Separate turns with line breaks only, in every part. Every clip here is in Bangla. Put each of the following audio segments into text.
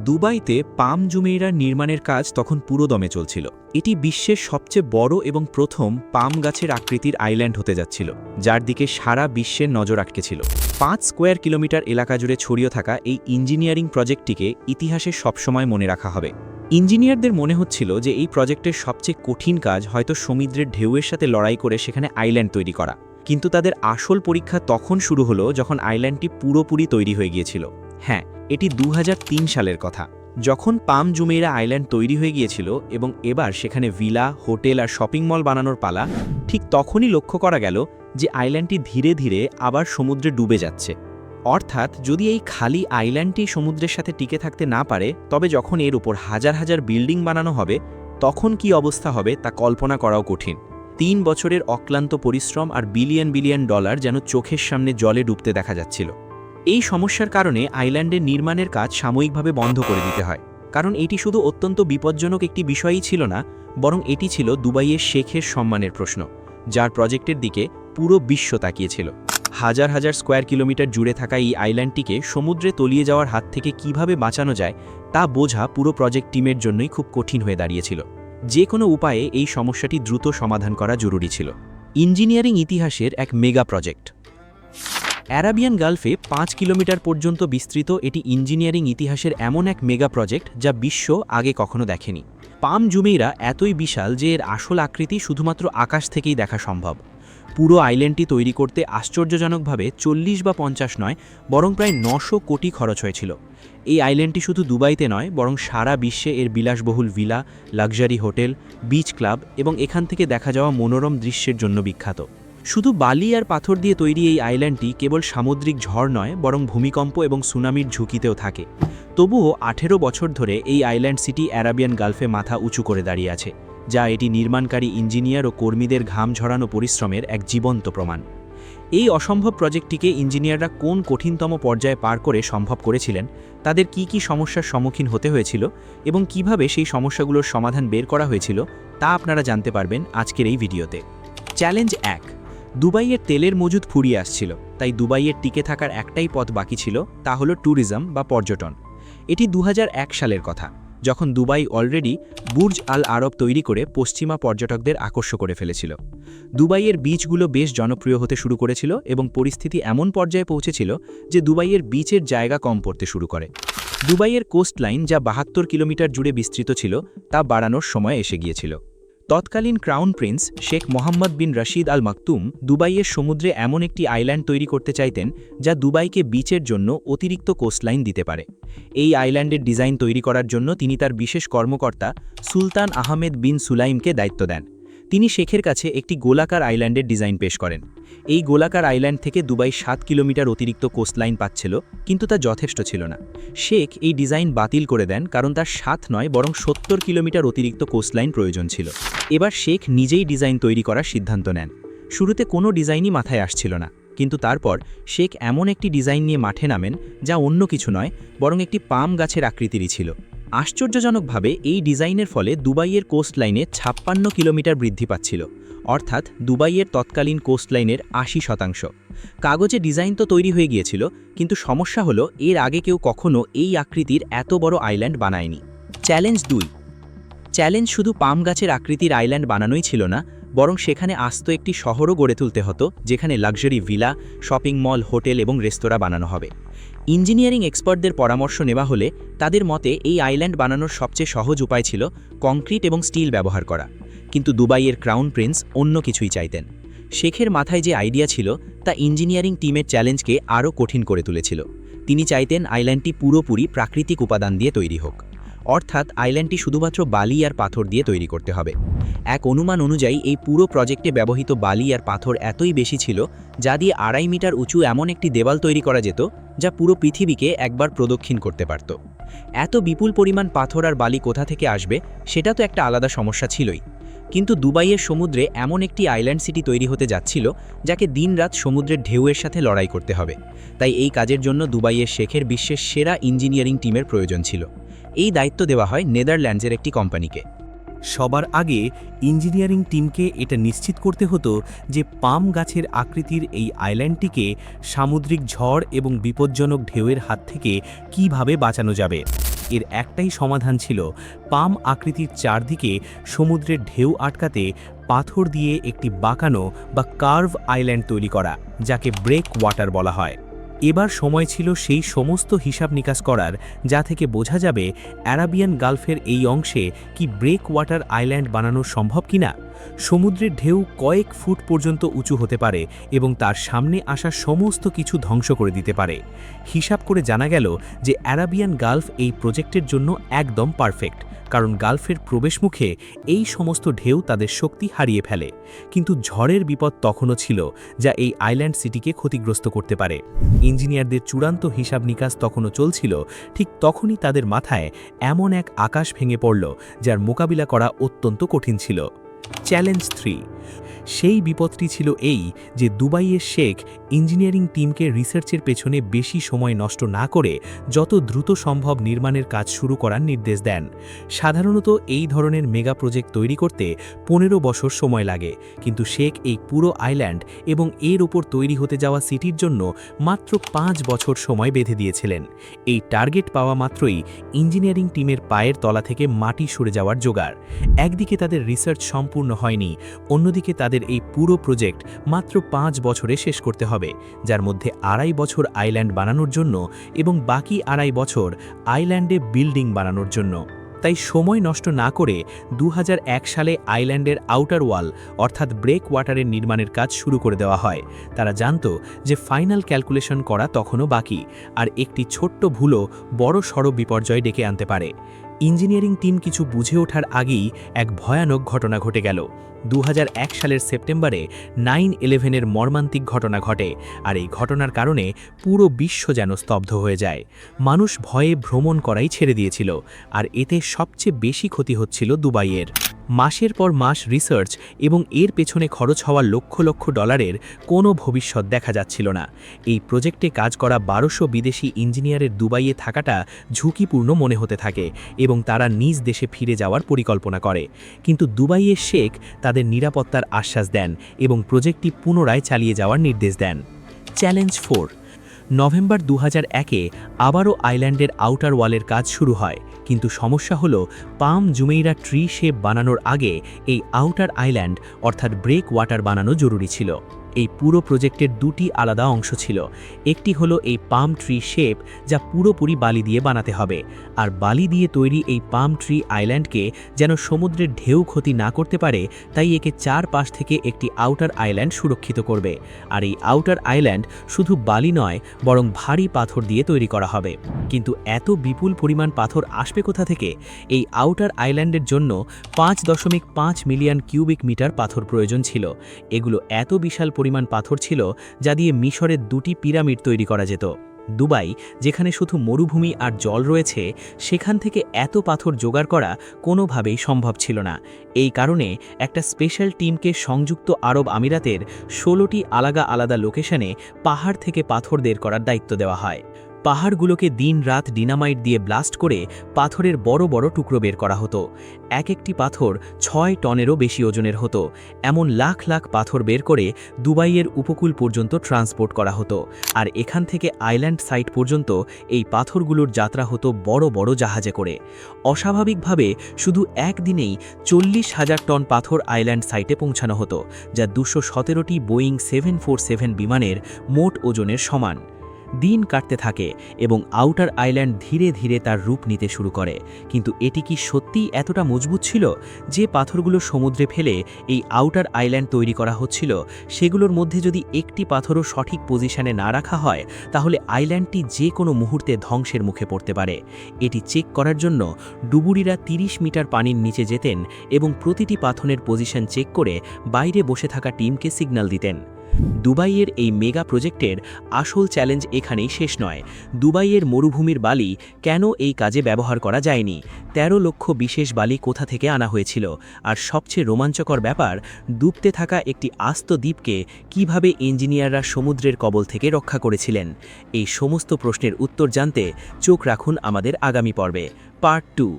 দুবাইতে পাম জুমেইরার নির্মাণের কাজ তখন পুরোদমে চলছিল। এটি বিশ্বের সবচেয়ে বড় এবং প্রথম পাম গাছের আকৃতির আইল্যান্ড হতে যাচ্ছিল, যার দিকে সারা বিশ্বের নজর আটকে ছিল। 5 স্কোয়ার কিলোমিটার এলাকা জুড়ে ছড়িয়ে থাকা এই ইঞ্জিনিয়ারিং প্রজেক্টটিকে ইতিহাসে সবসময় মনে রাখা হবে। ইঞ্জিনিয়ারদের মনে হচ্ছিল যে এই প্রজেক্টের সবচেয়ে কঠিন কাজ হয়তো সমুদ্রের ঢেউয়ের সাথে লড়াই করে সেখানে আইল্যান্ড তৈরি করা। কিন্তু তাদের আসল পরীক্ষা তখন শুরু হলো যখন আইল্যান্ডটি পুরোপুরি তৈরি হয়ে গিয়েছিল। হ্যাঁ, এটি 2003 সালের কথা, যখন পাম জুমেইরা আইল্যান্ড তৈরি হয়ে গিয়েছিল এবং এবার সেখানে ভিলা, হোটেল আর শপিং মল বানানোর পালা। ঠিক তখনই লক্ষ্য করা গেল যে আইল্যান্ডটি ধীরে ধীরে আবার সমুদ্রে ডুবে যাচ্ছে। অর্থাৎ যদি এই খালি আইল্যান্ডটি সমুদ্রের সাথে টিকে থাকতে না পারে, তবে যখন এর উপর হাজার হাজার বিল্ডিং বানানো হবে তখন কি অবস্থা হবে তা কল্পনা করাও কঠিন। 3 বছরের অক্লান্ত পরিশ্রম আর বিলিয়ন বিলিয়ন ডলার যেন চোখের সামনে জলে ডুবতে দেখা যাচ্ছিল। এই সমস্যার কারণে আইল্যান্ডের নির্মাণের কাজ সাময়িকভাবে বন্ধ করে দিতে হয়, কারণ এটি শুধু অত্যন্ত বিপজ্জনক একটি বিষয়ই ছিল না, বরং এটি ছিল দুবাইয়ের শেখের সম্মানের প্রশ্ন, যার প্রজেক্টের দিকে পুরো বিশ্ব তাকিয়েছিল। হাজার হাজার স্কোয়ার কিলোমিটার জুড়ে থাকা এই আইল্যান্ডটিকে সমুদ্রে তলিয়ে যাওয়ার হাত থেকে কিভাবে বাঁচানো যায় তা বোঝা পুরো প্রজেক্ট টিমের জন্যই খুব কঠিন হয়ে দাঁড়িয়েছিল। যে কোনো উপায়ে এই সমস্যাটি দ্রুত সমাধান করা জরুরি ছিল। ইঞ্জিনিয়ারিং ইতিহাসের এক মেগা প্রজেক্ট। অ্যারাবিয়ান গালফে 5 কিলোমিটার পর্যন্ত বিস্তৃত এটি ইঞ্জিনিয়ারিং ইতিহাসের এমন এক মেগা প্রজেক্ট যা বিশ্ব আগে কখনো দেখেনি। পাম জুমেইরা এতই বিশাল যে এর আসল আকৃতি শুধুমাত্র আকাশ থেকেই দেখা সম্ভব। পুরো আইল্যান্ডটি তৈরি করতে আশ্চর্যজনকভাবে 40 বা 50 নয়, বরং প্রায় 900 কোটি খরচ হয়েছিল। এই আইল্যান্ডটি শুধু দুবাইতে নয়, বরং সারা বিশ্বে এর বিলাসবহুল villa, luxury hotel, beach club এবং এখান থেকে দেখা যাওয়া মনোরম দৃশ্যের জন্য বিখ্যাত। শুধু বালি আর পাথর দিয়ে তৈরি এই আইল্যান্ডটি কেবল সামুদ্রিক ঝড় নয়, বরং ভূমিকম্প এবং সুনামির ঝুঁকিতেও থাকে। তবুও 18 বছর ধরে এই আইল্যান্ড সিটি অ্যারাবিয়ান গালফে মাথা উঁচু করে দাঁড়িয়ে আছে, যা এটি নির্মাণকারী ইঞ্জিনিয়ার ও কর্মীদের ঘাম ঝরানো পরিশ্রমের এক জীবন্ত প্রমাণ। এই অসম্ভব প্রজেক্টটিকে ইঞ্জিনিয়াররা কোন কঠিনতম পর্যায়ে পার করে সম্ভব করেছিলেন, তাদের কি কি সমস্যার সম্মুখীন হতে হয়েছিল এবং কিভাবে সেই সমস্যাগুলোর সমাধান বের করা হয়েছিল তা আপনারা জানতে পারবেন আজকের এই ভিডিওতে। চ্যালেঞ্জ 1। দুবাইয়ের তেলের মজুদ ফুরিয়ে আসছিল, তাই দুবাইয়ের টিকে থাকার একটাই পথ বাকি ছিল, তা হলো ট্যুরিজম বা পর্যটন। এটি 2001 সালের কথা, যখন দুবাই অলরেডি বুর্জ আল আরব তৈরি করে পশ্চিমা পর্যটকদের আকর্ষণ করে ফেলেছিল। দুবাইয়ের বিচগুলো বেশ জনপ্রিয় হতে শুরু করেছিল এবং পরিস্থিতি এমন পর্যায়ে পৌঁছেছিল যে দুবাইয়ের বিচের জায়গা কম পড়তে শুরু করে। দুবাইয়ের কোস্টলাইন, যা 72 কিলোমিটার জুড়ে বিস্তৃত ছিল, তা বাড়ানোর সময় এসে গিয়েছিল। তৎকালীন ক্রাউন প্রিন্স শেখ মোহাম্মদ বিন রশিদ আল মাকতুম দুবাইয়ের সমুদ্রে এমন একটি আইল্যান্ড তৈরি করতে চাইতেন যা দুবাইকে বিচের জন্য অতিরিক্ত কোস্টলাইন দিতে পারে। এই আইল্যান্ডের ডিজাইন তৈরি করার জন্য তিনি তার বিশেষ কর্মকর্তা সুলতান আহমেদ বিন সুলাইমকে দায়িত্ব দেন। তিনি শেখের কাছে একটি গোলাকার আইল্যান্ডের ডিজাইন পেশ করেন। এই গোলাকার আইল্যান্ড থেকে দুবাই 7 কিলোমিটার অতিরিক্ত কোস্টলাইন পাচ্ছিল, কিন্তু তা যথেষ্ট ছিল না। শেখ এই ডিজাইন বাতিল করে দেন, কারণ তার 7 নয় বরং 70 কিলোমিটার অতিরিক্ত কোস্টলাইন প্রয়োজন ছিল। এবার শেখ নিজেই ডিজাইন তৈরি করার সিদ্ধান্ত নেন। শুরুতে কোনো ডিজাইনই মাথায় আসছিল না, কিন্তু তারপর শেখ এমন একটি ডিজাইন নিয়ে মাঠে নামেন যা অন্য কিছু নয়, বরং একটি পাম গাছের আকৃতিরই ছিল। আশ্চর্যজনকভাবে এই ডিজাইনের ফলে দুবাইয়ের কোস্টলাইনে 56 কিলোমিটার বৃদ্ধি পাচ্ছিল, অর্থাৎ দুবাইয়ের তৎকালীন কোস্টলাইনের 80%। কাগজে ডিজাইন তো তৈরি হয়ে গিয়েছিল, কিন্তু সমস্যা হলো এর আগে কেউ কখনো এই আকৃতির এত বড় আইল্যান্ড বানায়নি। চ্যালেঞ্জ 2। চ্যালেঞ্জ শুধু পাম গাছের আকৃতির আইল্যান্ড বানানোই ছিল না, বরং সেখানে আস্ত একটি শহরও গড়ে তুলতে হতো, যেখানে luxury villa, shopping mall, hotel এবং রেস্তোরাঁ বানানো হবে। ইঞ্জিনিয়ারিং এক্সপার্টদের পরামর্শ নেওয়া হলে তাদের মতে এই আইল্যান্ড বানানোর সবচেয়ে সহজ উপায় ছিল কংক্রিট এবং স্টিল ব্যবহার করা, কিন্তু দুবাইয়ের ক্রাউন প্রিন্স অন্য কিছুই চাইতেন। শেখের মাথায় যে আইডিয়া ছিল তা ইঞ্জিনিয়ারিং টিমের চ্যালেঞ্জকে আরও কঠিন করে তুলেছিল। তিনি চাইতেন আইল্যান্ডটি পুরোপুরি প্রাকৃতিক উপাদান দিয়ে তৈরি হোক, অর্থাৎ আইল্যান্ডটি শুধুমাত্র বালি আর পাথর দিয়ে তৈরি করতে হবে। এক অনুমান অনুযায়ী এই পুরো প্রজেক্টে ব্যবহৃত বালি আর পাথর এতই বেশি ছিল যা দিয়ে 2.5 মিটার উঁচু এমন একটি দেওয়াল তৈরি করা যেত যা পুরো পৃথিবীকে একবার প্রদক্ষিণ করতে পারত। এত বিপুল পরিমাণ পাথর আর বালি কোথা থেকে আসবে সেটা তো একটা আলাদা সমস্যা ছিলই, কিন্তু দুবাইয়ের সমুদ্রে এমন একটি আইল্যান্ড সিটি তৈরি হতে যাচ্ছিল যাকে দিনরাত সমুদ্রের ঢেউয়ের সাথে লড়াই করতে হবে। তাই এই কাজের জন্য দুবাইয়ের শেখের বিশ্বের সেরা ইঞ্জিনিয়ারিং টিমের প্রয়োজন ছিল। এই দায়িত্ব দেওয়া হয় নেদারল্যান্ডসের একটি কোম্পানিকে।
সবার আগে ইঞ্জিনিয়ারিং টিমকে এটা নিশ্চিত করতে হতো যে পাম গাছের আকৃতির এই আইল্যান্ডটিকে সামুদ্রিক ঝড় এবং বিপজ্জনক ঢেউয়ের হাত থেকে কিভাবে বাঁচানো যাবে। এর একটাই সমাধান ছিল পাম আকৃতির চারদিকে সমুদ্রের ঢেউ আটকাতে পাথর দিয়ে একটি বাঁকানো বা কার্ভ আইল্যান্ড তৈরি করা, যাকে ব্রেক ওয়াটার বলা হয়। এবার সময় ছিল সেই সমস্ত হিসাব নিকাশ করার, যা থেকে বোঝা যাবে অ্যারাবিয়ান গালফের এই অংশে কি ব্রেক ওয়াটার আইল্যান্ড বানানো সম্ভব কিনা। সমুদ্রের ঢেউ কয়েক ফুট পর্যন্ত উঁচু হতে পারে এবং তার সামনে আসা সমস্ত কিছু ধ্বংস করে দিতে পারে। হিসাব করে জানা গেল যে অ্যারাবিয়ান গালফ এই প্রজেক্টের জন্য একদম পারফেক্ট, কারণ গালফের প্রবেশমুখে এই সমস্ত ঢেউ তাদের শক্তি হারিয়ে ফেলে। কিন্তু ঝড়ের বিপদ তখনও ছিল, যা এই আইল্যান্ড সিটিকে ক্ষতিগ্রস্ত করতে পারে। ইঞ্জিনিয়ারদের চূড়ান্ত হিসাব নিকাশ তখনও চলছিল, ঠিক তখনই তাদের মাথায় এমন এক আকাশ ভেঙে পড়ল যার মোকাবিলা করা অত্যন্ত কঠিন ছিল। চ্যালেঞ্জ 3। সেই বিপদটি ছিল এই যে দুবাইয়ের শেখ ইঞ্জিনিয়ারিং টিমকে রিসার্চের পেছনে বেশি সময় নষ্ট না করে যত দ্রুত সম্ভব নির্মাণের কাজ শুরু করার নির্দেশ দেন। সাধারণত এই ধরনের মেগা প্রজেক্ট তৈরি করতে 15 বছর সময় লাগে, কিন্তু শেখ এই পুরো আইল্যান্ড এবং এর ওপর তৈরি হতে যাওয়া সিটির জন্য মাত্র 5 বছর সময় বেঁধে দিয়েছিলেন। এই টার্গেট পাওয়া মাত্রই ইঞ্জিনিয়ারিং টিমের পায়ের তলা থেকে মাটি সরে যাওয়ার জোগাড়। একদিকে তাদের রিসার্চ সম্পূর্ণ হয়নি, অন্যদিকে তাদের এই পুরো প্রজেক্ট মাত্র 5 বছরে শেষ করতে হবে, যার মধ্যে 2.5 বছর আইল্যান্ড বানানোর জন্য এবং বাকি 2.5 বছর আইল্যান্ডে বিল্ডিং বানানোর জন্য। তাই সময় নষ্ট না করে 2001 সালে আইল্যান্ডের আউটার ওয়াল অর্থাৎ ব্রেক ওয়াটারের নির্মাণের কাজ শুরু করে দেওয়া হয়। তারা জানত যে ফাইনাল ক্যালকুলেশন করা তখনও বাকি, আর একটি ছোট্ট ভুলও বড় সড় বিপর্যয় ডেকে আনতে পারে। ইঞ্জিনিয়ারিং টিম কিছু বুঝে ওঠার আগেই এক ভয়ানক ঘটনা ঘটে গেল। 2001 সালের সেপ্টেম্বরে 9/11-এর মর্মান্তিক ঘটনা ঘটে, আর এই ঘটনার কারণে পুরো বিশ্ব যেন স্তব্ধ হয়ে যায়। মানুষ ভয়ে ভ্রমণ করাই ছেড়ে দিয়েছিল, আর এতে সবচেয়ে বেশি ক্ষতি হচ্ছিল দুবাইয়ের। মাসের পর মাস রিসার্চ এবং এর পেছনে খরচ হওয়া লক্ষ লক্ষ ডলারের কোনো ভবিষ্যৎ দেখা যাচ্ছিল না। এই প্রজেক্টে কাজ করা 1200 বিদেশি ইঞ্জিনিয়ারের দুবাইয়ে থাকাটা ঝুঁকিপূর্ণ মনে হতে থাকে এবং তারা নিজ দেশে ফিরে যাওয়ার পরিকল্পনা করে। কিন্তু দুবাইয়ের শেখ তাদের নিরাপত্তার আশ্বাস দেন এবং প্রজেক্টটি পুনরায় চালিয়ে যাওয়ার নির্দেশ দেন। চ্যালেঞ্জ 4। নভেম্বর 2001-এ আবারও আইল্যান্ডের আউটার ওয়ালের কাজ শুরু হয়, কিন্তু সমস্যা হলো পাম জুমেইরা ট্রি শেপ বানানোর আগে এই আউটার আইল্যান্ড অর্থাৎ ব্রেক ওয়াটার বানানো জরুরি ছিল। এই পুরো প্রজেক্টের দুটি আলাদা অংশ ছিল। একটি হলো এই পাম ট্রি শেপ, যা পুরোপুরি বালি দিয়ে বানাতে হবে, আর বালি দিয়ে তৈরি এই পাম ট্রি আইল্যান্ডকে যেন সমুদ্রের ঢেউ ক্ষতি না করতে পারে, তাই একে চারপাশ থেকে একটি আউটার আইল্যান্ড সুরক্ষিত করবে। আর এই আউটার আইল্যান্ড শুধু বালি নয়, বরং ভারী পাথর দিয়ে তৈরি করা হবে। কিন্তু এত বিপুল পরিমাণ পাথর আসবে কোথা থেকে? এই আউটার আইল্যান্ডের জন্য 5.5 মিলিয়ন কিউবিক মিটার পাথর প্রয়োজন ছিল। এগুলো এত বিশাল পরিমাণ পাথর ছিল যা দিয়ে মিশরের 2টি পিরামিড তৈরি করা যেত। দুবাই, যেখানে শুধু মরুভূমি আর জল রয়েছে, সেখান থেকে এত পাথর জোগাড় করা কোনোভাবেই সম্ভব ছিল না। এই কারণে একটা স্পেশাল টিমকে সংযুক্ত আরব আমিরাতের 16টি আলাদা আলাদা লোকেশনে পাহাড় থেকে পাথর বের করার দায়িত্ব দেওয়া হয়। পাহাড়গুলোকে দিন-রাত ডিনামাইট দিয়ে ব্লাস্ট করে পাথরের বড় বড় টুকরো বের করা হতো। এক একটি পাথর 6 টনেরও বেশি ওজনের হতো। এমন লাখ লাখ পাথর বের করে দুবাইয়ের উপকূল পর্যন্ত ট্রান্সপোর্ট করা হতো, আর এখান থেকে আইল্যান্ড সাইট পর্যন্ত এই পাথরগুলোর যাত্রা হতো বড় বড় জাহাজে করে। অস্বাভাবিকভাবে শুধু একদিনেই 40,000 টন পাথর আইল্যান্ড সাইটে পৌঁছানো হতো, যা 217টি বোয়িং 747 বিমানের মোট ওজনের সমান। দিন কাটতে থাকে এবং আউটার আইল্যান্ড ধীরে ধীরে তার রূপ নিতে শুরু করে। কিন্তু এটি কি সত্যিই এতটা মজবুত ছিল? যে পাথরগুলো সমুদ্রে ফেলে এই আউটার আইল্যান্ড তৈরি করা হচ্ছিল, সেগুলোর মধ্যে যদি একটি পাথরও সঠিক পজিশনে না রাখা হয়, তাহলে আইল্যান্ডটি যে কোনো মুহূর্তে ধ্বংসের মুখে পড়তে পারে। এটি চেক করার জন্য ডুবুরিরা 30 মিটার পানির নিচে যেতেন এবং প্রতিটি পাথরের পজিশন চেক করে বাইরে বসে থাকা টিমকে সিগন্যাল দিতেন। দুবাইয়ের এই মেগা প্রজেক্টের আসল চ্যালেঞ্জ এখানেই শেষ নয়। দুবাইয়ের মরুভূমির বালি কেন এই কাজে ব্যবহার করা যায়নি? 13 লক্ষ বিশেষ বালি কোথা থেকে আনা হয়েছিল? আর সবচেয়ে রোমাঞ্চকর ব্যাপার, ডুবতে থাকা একটি আস্ত দ্বীপকে কিভাবে ইঞ্জিনিয়াররা সমুদ্রের কবল থেকে রক্ষা করেছিলেন? এই সমস্ত প্রশ্নের উত্তর জানতে চোখ রাখুন আমাদের আগামী পর্বে, পার্ট 2।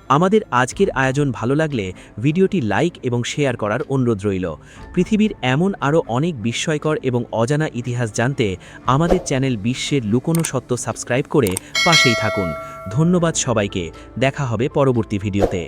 আমাদের আজকের আয়োজন ভালো লাগলে ভিডিওটি লাইক এবং শেয়ার করার অনুরোধ রইল। পৃথিবীর এমন আরও অনেক বিস্ময়কর এবং অজানা ইতিহাস জানতে আমাদের চ্যানেল বিশ্বের লুকোনো সত্য সাবস্ক্রাইব করে পাশেই থাকুন। ধন্যবাদ সবাইকে, দেখা হবে পরবর্তী ভিডিওতে।